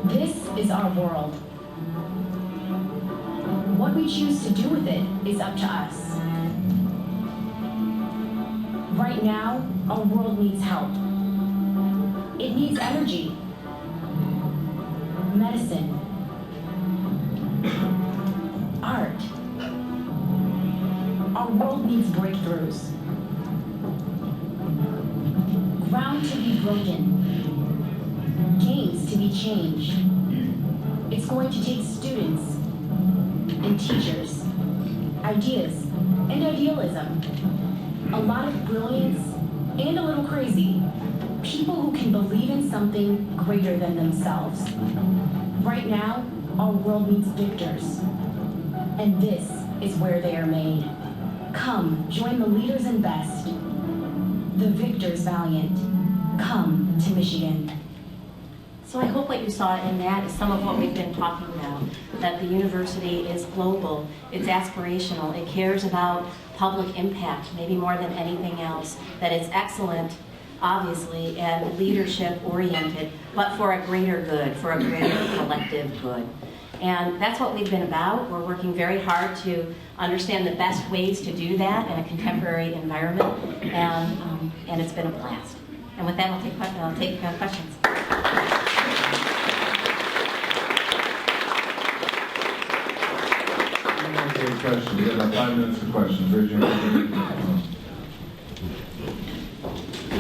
This is our world. What we choose to do with it is up to us. Right now, our world needs help. It needs energy. medicine, art. Our world needs breakthroughs. Ground to be broken. Games to be changed. It's going to take students and teachers, ideas and idealism, a lot of brilliance and a little crazy, people who can believe in something greater than themselves. Right now, our world needs victors, and this is where they are made. Come, join the leaders and best, the victors valiant. Come to Michigan. So I hope what you saw in that is some of what we've been talking about, that the university is global, it's aspirational, it cares about public impact, maybe more than anything else, that it's excellent, obviously, and leadership-oriented, but for a greater good, for a greater collective good. And that's what we've been about. We're working very hard to understand the best ways to do that in a contemporary environment, and it's been a blast. And with that, I'll take questions. Questions. We have about 5 minutes for questions. Raise your hand.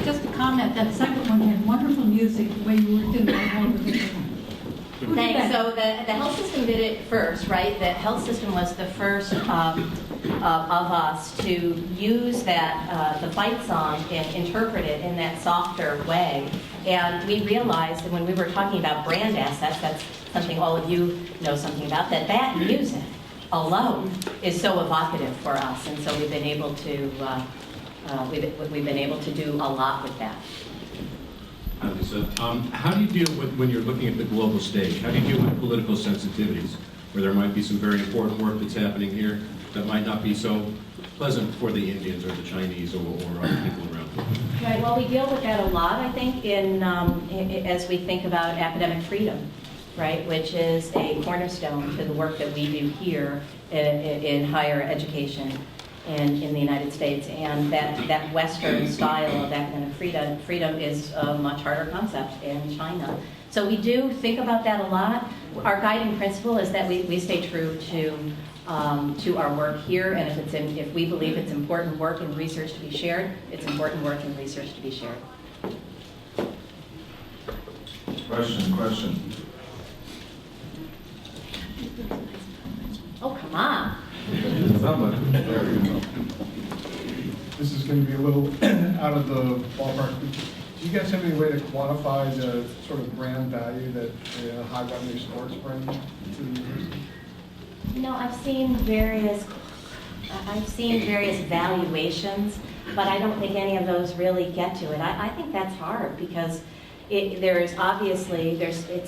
Just a comment, that second one had wonderful music the way you worked in that whole thing. Thanks. So the health system did it first, right? The health system was the first of us to use that, the fight song, and interpret it in that softer way. And we realized that when we were talking about brand assets, that's something all of you know something about, that music alone is so evocative for us, and so we've been able to we've been able to do a lot with that. Hi, Lisa. How do you deal with, when you're looking at the global stage, how do you deal with political sensitivities, where there might be some very important work that's happening here that might not be so pleasant for the Indians or the Chinese or other people around the world? Right. Well, we deal with that a lot, I think, as we think about academic freedom, right, which is a cornerstone to the work that we do here in higher education in the United States. And that Western style of academic freedom is a much harder concept in China. So we do think about that a lot. Our guiding principle is that we stay true to our work here, and if we believe it's important work and research to be shared, it's important work and research to be shared. Question. Oh, come on. Somebody. There you go. This is going to be a little out of the ballpark. Do you guys have any way to quantify the sort of brand value that the high revenue sports bring to the university? You know, I've seen various valuations, but I don't think any of those really get to it. I think that's hard because it's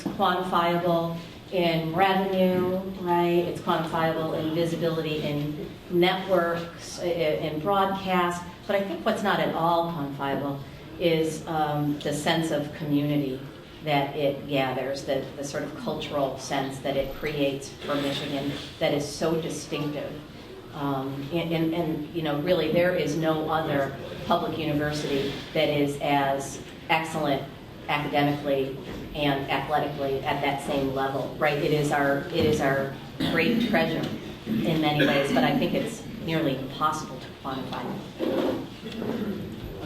quantifiable in revenue, right? It's quantifiable in visibility in networks, in broadcast. But I think what's not at all quantifiable is the sense of community that it gathers, the sort of cultural sense that it creates for Michigan that is so distinctive. And you know, really, there is no other public university that is as excellent academically and athletically at that same level, right? It is our great treasure in many ways, but I think it's nearly impossible to quantify.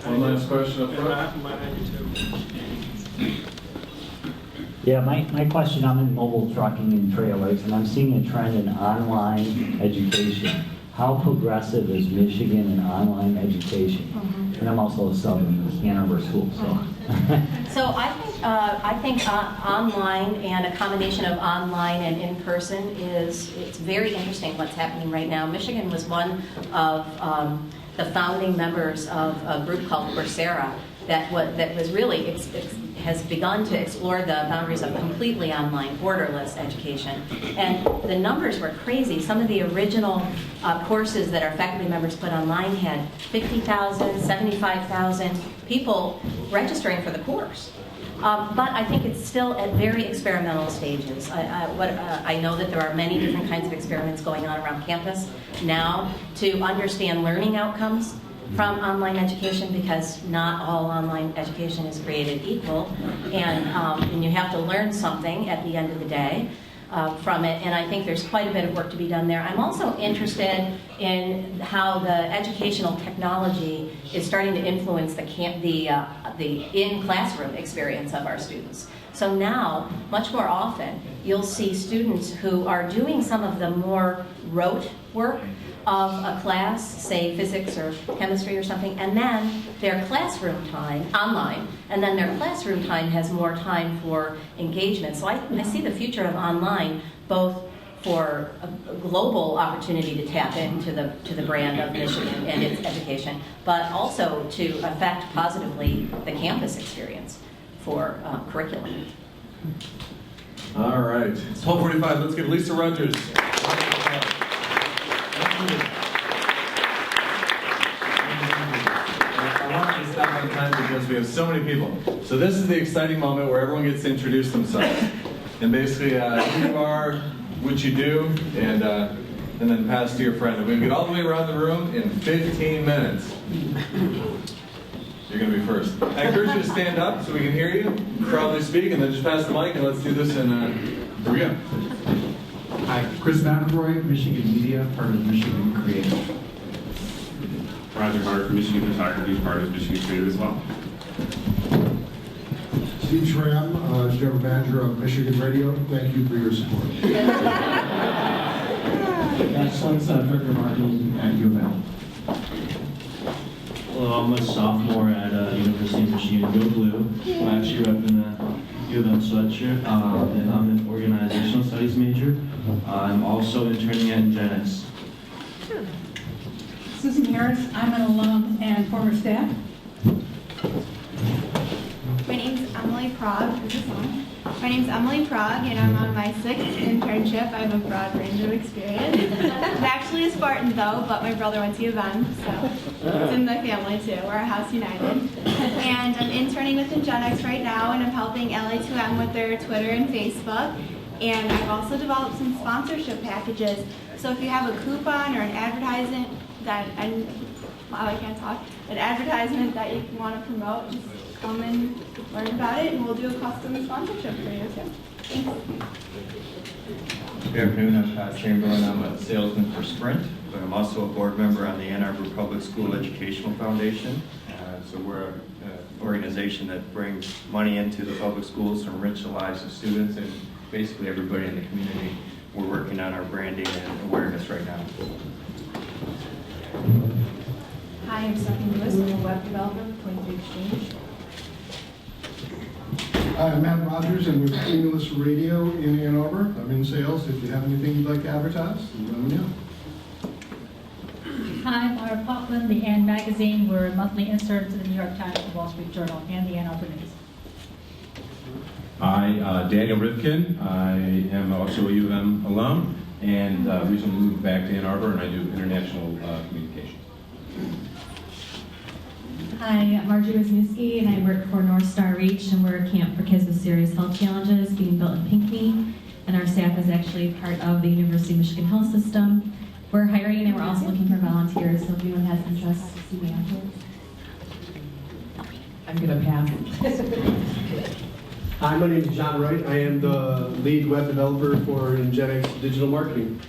One last question up front. Yeah, my question, I'm in mobile trucking and trailers, and I'm seeing a trend in online education. How progressive is Michigan in online education? Mm-hmm. And I'm also a sub in Ann Arbor school, so. So I think online and a combination of online and in person it's very interesting what's happening right now. Michigan was one of the founding members of a group called Coursera that was really has begun to explore the boundaries of completely online, borderless education. And the numbers were crazy. Some of the original courses that our faculty members put online had 50,000, 75,000 people registering for the course. But I think it's still at very experimental stages. I know that there are many different kinds of experiments going on around campus now to understand learning outcomes from online education, because not all online education is created equal, and you have to learn something at the end of the day from it, and I think there's quite a bit of work to be done there. I'm also interested in how the educational technology is starting to influence the in-classroom experience of our students. So now, much more often, you'll see students who are doing some of the more rote work of a class, say physics or chemistry or something, and then their classroom time, online, and then their classroom time has more time for engagement. So I see the future of online both for a global opportunity to tap into the brand of Michigan and its education, but also to affect positively the campus experience for curriculum. All right, it's 12:45. Let's get Lisa Rudgers. I want to stop on time because we have so many people. So this is the exciting moment where everyone gets to introduce themselves. And basically, who you are, what you do, and then pass to your friend. And we get all the way around the room in 15 minutes. You're going to be first. I encourage you to stand up so we can hear you, proudly speak, and then just pass the mic, and let's do this. And here we go. Hi, Chris McElroy, Michigan Media, part of Michigan Creative. Roger Hart from Michigan Photography, part of Michigan Creative as well. Steve Schramm, General Manager of Michigan Radio. Thank you for your support. Excellence, Director of Marketing at U of M. Hello, I'm a sophomore at University of Michigan. Go Blue. I'm actually repping the U of M sweatshirt, and I'm an organizational studies major. I'm also interning at Ingenix. Susan Harris, I'm an alum and former staff. My name's Emily Prague. My name's Emily Prague, and I'm on my 6th internship. I have a broad range of experience. I'm actually a Spartan, though, but my brother went to U of M, so it's in the family, too. We're a house united. And I'm interning with Ingenix right now, and I'm helping LA2M with their Twitter and Facebook. And I've also developed some sponsorship packages. So if you have a coupon or an advertisement that, an advertisement that you want to promote, just come and learn about it, and we'll do a custom sponsorship for you too. Thanks. Good afternoon, I'm Pat Chamberlain. I'm a salesman for Sprint, but I'm also a board member on the Ann Arbor Public School Educational Foundation. So we're an organization that brings money into the public schools to enrich the lives of students and basically everybody in the community. We're working on our branding and awareness right now. Hi, I'm Stephanie Lewis. I'm a web developer with 23 Exchange. Hi, I'm Matt Rogers, and with Cumulus Radio in Ann Arbor. I'm in sales. If you have anything you'd like to advertise, let me know. Hi, I'm Laura Popland, the Ann Magazine. We're a monthly insert to the New York Times, the Wall Street Journal, and the Ann Arbor News. Hi, Daniel Rivkin. I am also a U of M alum and recently moved back to Ann Arbor, and I do international communications. Hi, I'm Margie Wisniewski, and I work for North Star Reach, and we're a camp for kids with serious health challenges being built in Pinckney, and our staff is actually part of the University of Michigan Health System. We're hiring, and we're also looking for volunteers, so if anyone has interest, see me afterwards. I'm going to pass. Hi, my name is John Wright. I am the lead web developer for Ingenix Digital Marketing.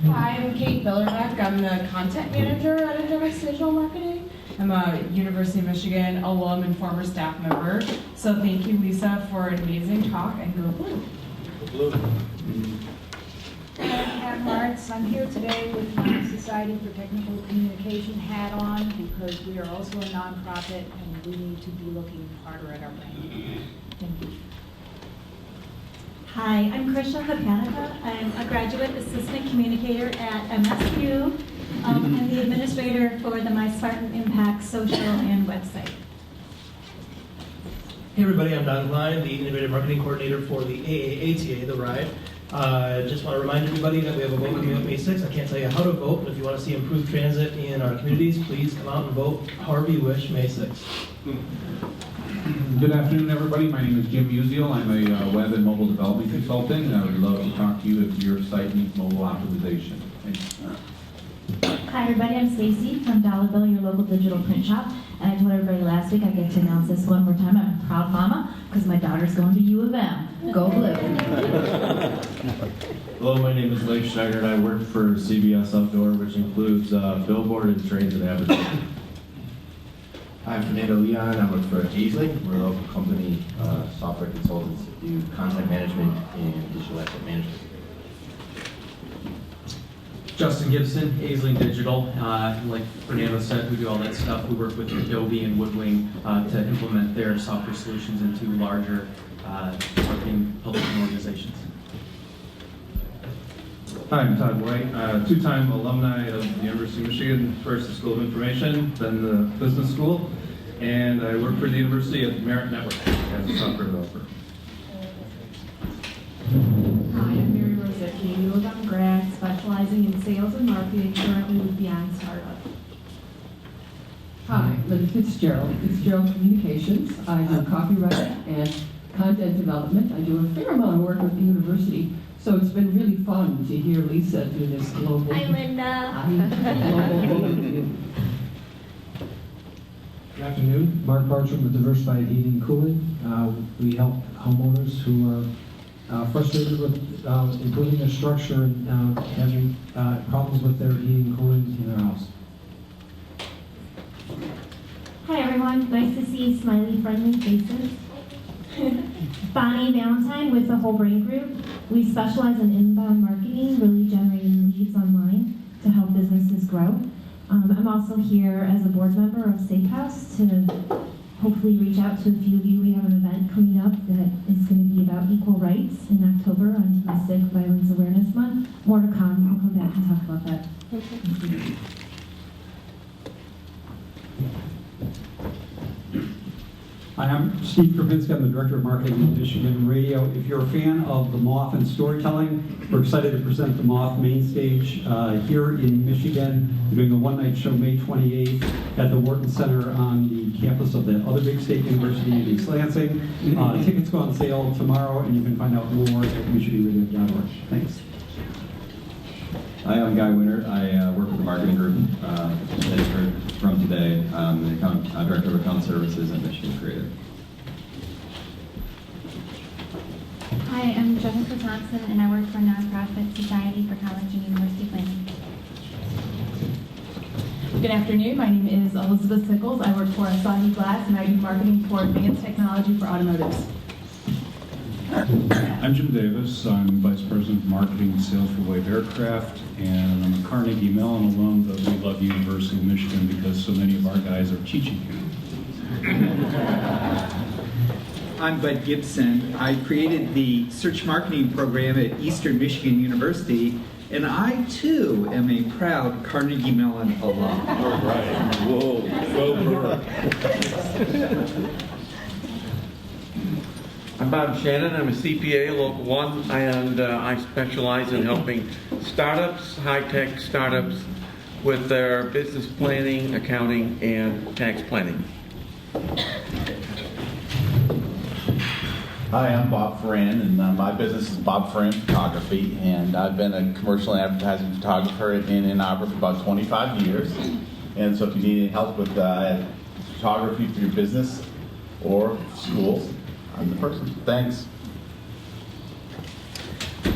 Hi, I'm Kate Billerbeck. I'm the content manager at Ingenix Digital Marketing. I'm a University of Michigan alum and former staff member. So thank you, Lisa, for an amazing talk, and go Blue. Blue. I'm March. I'm here today with my Society for Technical Communication hat on because we are also a nonprofit and we need to be looking harder at our brand. Thank you. Hi, I'm Krisha Hapanica. I'm a graduate assistant communicator at MSU. I'm the administrator for the My Spartan Impact social and website. Hey everybody, I'm Don Klein, the Innovative Marketing Coordinator for the AAATA, the RIDE. Just want to remind everybody that we have a vote coming up May 6th. I can't tell you how to vote, but if you want to see improved transit in our communities, please come out and vote however you wish May 6th. Good afternoon, everybody. My name is Jim Musial. I'm a web and mobile development consultant, and I would love to talk to you if your site needs mobile optimization. Thanks. Hi everybody, I'm Stacy from Dollar Bill, your local digital print shop. And I told everybody last week I get to announce this one more time. I'm a proud mama because my daughter's going to U of M. Go Blue. Hello, my name is Blake Schneider, and I work for CBS Outdoor, which includes billboard and transit advertising. I'm Fernando Leon. I work for Aisling. We're a local company, software consultants that do content management and digital asset management. Justin Gibson, Aisling Digital. Like Fernando said, we do all that stuff. We work with Adobe and Woodwing to implement their software solutions into larger marketing publishing organizations. Hi, I'm Todd White, two-time alumni of the University of Michigan, first the School of Information, then the Business School, and I work for the University at Merit Network as a software developer. Hi, I'm Mary Rosicki, U of M grad, specializing in sales and marketing, currently with Beyond Startup. Hi, Linda Fitzgerald, Fitzgerald Communications. I do copyright and content development. I do a fair amount of work with the university, so it's been really fun to hear Lisa do this global. Hi, Linda. Global. Good afternoon. Mark Bartram with Diversified Heating and Cooling. We help homeowners who are frustrated with improving their structure and having problems with their heating and cooling in their house. Hi everyone, nice to see smiley, friendly faces. Bonnie Valentine with the Whole Brain Group. We specialize in inbound marketing, really generating leads online to help businesses grow. I'm also here as a board member of Safe House to hopefully reach out to a few of you. We have an event coming up that is going to be about equal rights in October on Domestic Violence Awareness Month. More to come. I'll come back and talk about that. Hi, I'm Steve Kravitsky. I'm the Director of Marketing at Michigan Radio. If you're a fan of the Moth and storytelling, we're excited to present the Moth main stage here in Michigan. We're doing a one-night show May 28th at the Wharton Center on the campus of the other big state university in East Lansing. Tickets go on sale tomorrow, and you can find out more at michiganradio.org. Thanks. Hi, I'm Guy Winter. I work with the marketing group. As heard from today, I'm the Director of Account Services at Michigan Creative. Hi, I'm Jennifer Thompson, and I work for nonprofit Society for College and University Planning. Good afternoon, my name is Elizabeth Sickles. I work for Asahi Glass, and I do marketing for advanced technology for automotives. I'm Jim Davis. I'm Vice President of Marketing and Sales for Wave Aircraft, and I'm a Carnegie Mellon alum, but we love University of Michigan because so many of our guys are teaching here. I'm Bud Gibson. I created the search marketing program at Eastern Michigan University, and I too am a proud Carnegie Mellon alum. All right. Whoa. Go I'm Bob Shannon. I'm a CPA, Local 1, and I specialize in helping startups, high-tech startups, with their business planning, accounting, and tax planning. Hi, I'm Bob Ferran, and my business is Bob Ferran Photography, and I've been a commercial and advertising photographer in Arbor for about 25 years. And so if you need any help with photography for your business or schools, I'm the person. Thanks.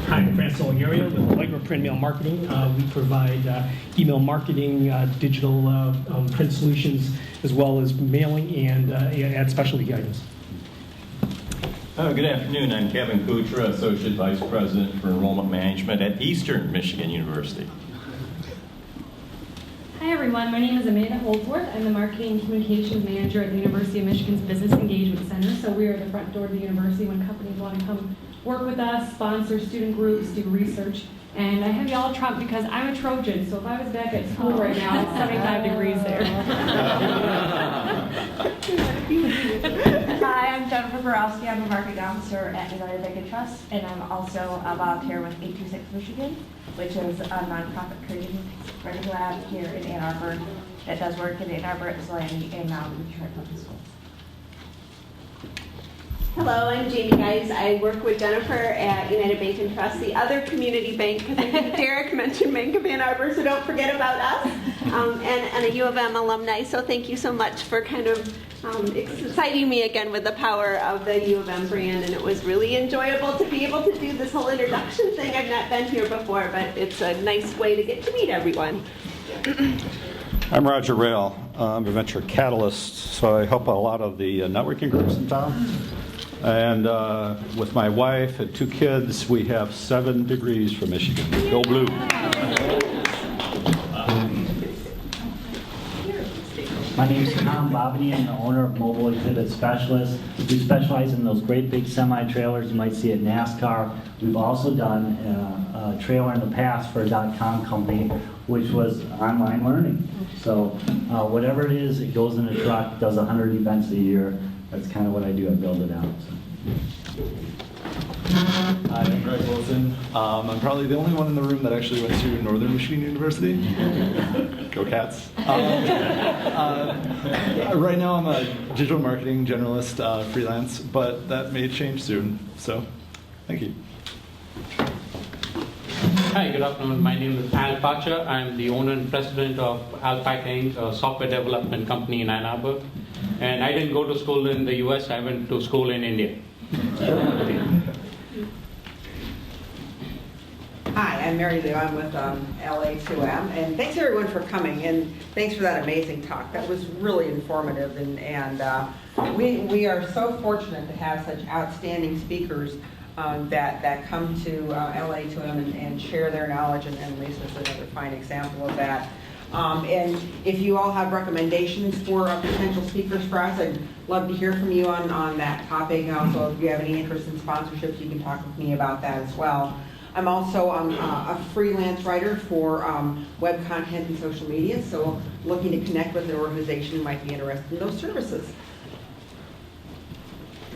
Hi, I'm Francis Olguerio with Micro Print Mail Marketing. We provide email marketing, digital print solutions, as well as mailing and ad specialty items. Good afternoon. I'm Kevin Kuchera, Associate Vice President for Enrollment Management at Eastern Michigan University. Hi everyone, my name is Amanda Holdsworth. I'm the Marketing and Communications Manager at the University of Michigan's Business Engagement Center. So we are the front door to the university when companies want to come work with us, sponsor student groups, do research. And I have y'all trumped because I'm a Trojan, so if I was back at school right now, it's 75 degrees there. Hi, I'm Jennifer Borowski. I'm a marketing officer at United Bank and Trust, and I'm also a volunteer with 826 Michigan, which is a nonprofit creating writing lab here in Ann Arbor that does work in Ann Arbor, Ypsilanti, and now Detroit Public Schools. Hello, I'm Jamie, guys. I work with Jennifer at United Bank and Trust, the other community bank, because I think Derek mentioned Bank of Ann Arbor, so don't forget about us, and a U of M alumni. So thank you so much for kind of exciting me again with the power of the U of M brand, and it was really enjoyable to be able to do this whole introduction thing. I've not been here before, but it's a nice way to get to meet everyone. I'm Roger Rayle. I'm a venture catalyst, so I help a lot of the networking groups in town. And with my wife and 2 kids, we have 7 degrees from Michigan. Go Blue. My name is Tom Bobany. I'm the owner of Mobile Exhibit Specialist. We specialize in those great big semi-trailers you might see at NASCAR. We've also done a trailer in the past for a .com company, which was online learning. So whatever it is, it goes in a truck, does 100 events a year. That's kind of what I do. I build it out. So. Hi, I'm Greg Wilson. I'm probably the only one in the room that actually went to Northern Michigan University. Go Cats. Right now I'm a digital marketing generalist, freelance, but that may change soon. So, thank you. Hi, good afternoon. My name is Al Pacha. I'm the owner and president of Alpaca Inc., a software development company in Ann Arbor. And I didn't go to school in the US, I went to school in India. Hi, I'm Mary Lou. I'm with LA2M, and thanks everyone for coming, and thanks for that amazing talk. That was really informative, and we are so fortunate to have such outstanding speakers that come to LA2M and share their knowledge, and Lisa's another fine example of that. And if you all have recommendations for potential speakers for us, I'd love to hear from you on that topic. And also, if you have any interest in sponsorships, you can talk with me about that as well. I'm also a freelance writer for web content and social media, so looking to connect with an organization who might be interested in those services.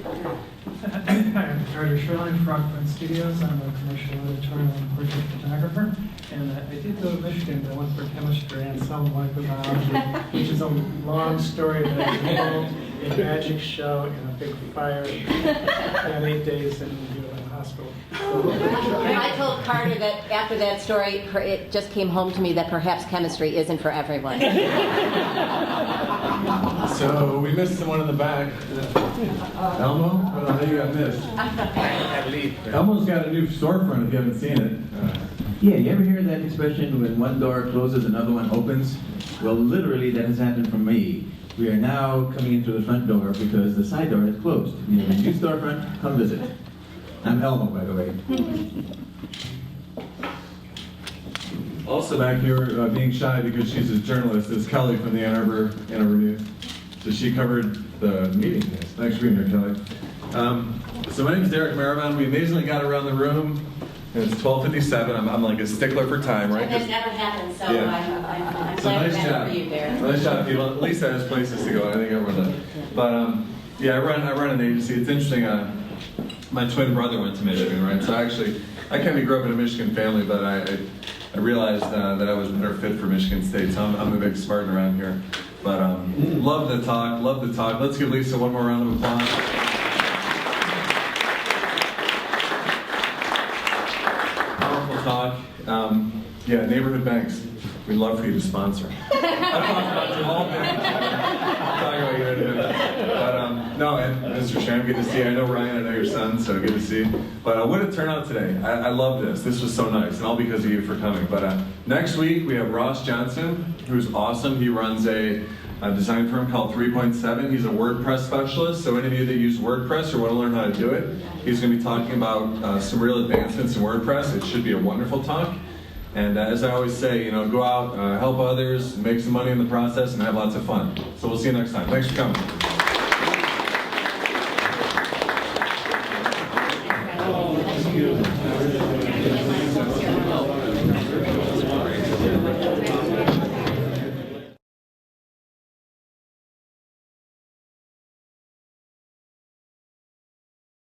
Hi, I'm Carter Sherline from Rockpoint Studios. I'm a commercial editorial and portrait photographer. And I did go to Michigan, but I went for chemistry and some molecular biology, which is a long story that I told in a magic show in a big fire and 8 days in the hospital. And I told Carter that after that story, it just came home to me that perhaps chemistry isn't for everyone. So we missed someone in the back. Elmo? Well, how you got missed? Elmo's got a new storefront if you haven't seen it. Yeah, you ever hear that expression when one door closes, another one opens? Well, literally that has happened for me. We are now coming into the front door because the side door is closed. You have a new storefront, come visit. I'm Elmo, by the way. Also back here, being shy because she's a journalist, is Kelly from the Ann Arbor News. So she covered the meeting. Thanks for being here, Kelly. So my name is Derek Maribon. We amazingly got around the room. And it's 12:57. I'm like a stickler for time, right? And that never happened, so Yeah. I'm So glad nice better job. for you there. Nice job, people. Lisa has places to go. I think everyone does. But yeah, I run an agency. It's interesting. My twin brother went to Michigan, right? So I kind of grew up in a Michigan family, but I realized that I was better fit for Michigan State. So I'm a big Spartan around here. But love the talk. Let's give Lisa one more round of applause. Talk. Yeah, neighborhood banks. We'd love for you to sponsor. I've talked about you all day. I'll talk about you in a minute. But no, and Mr. Sham, good to see you. I know Ryan, I know your son, so good to see you. But what a turnout today. I love this. This was so nice, and all because of you for coming. But next week, we have Ross Johnson, who's awesome. He runs a design firm called 3.7. He's a WordPress specialist, so any of you that use WordPress or want to learn how to do it, he's going to be talking about some real advancements in WordPress. It should be a wonderful talk. And as I always say, go out, help others, make some money in the process, and have lots of fun. So we'll see you next time. Thanks for coming.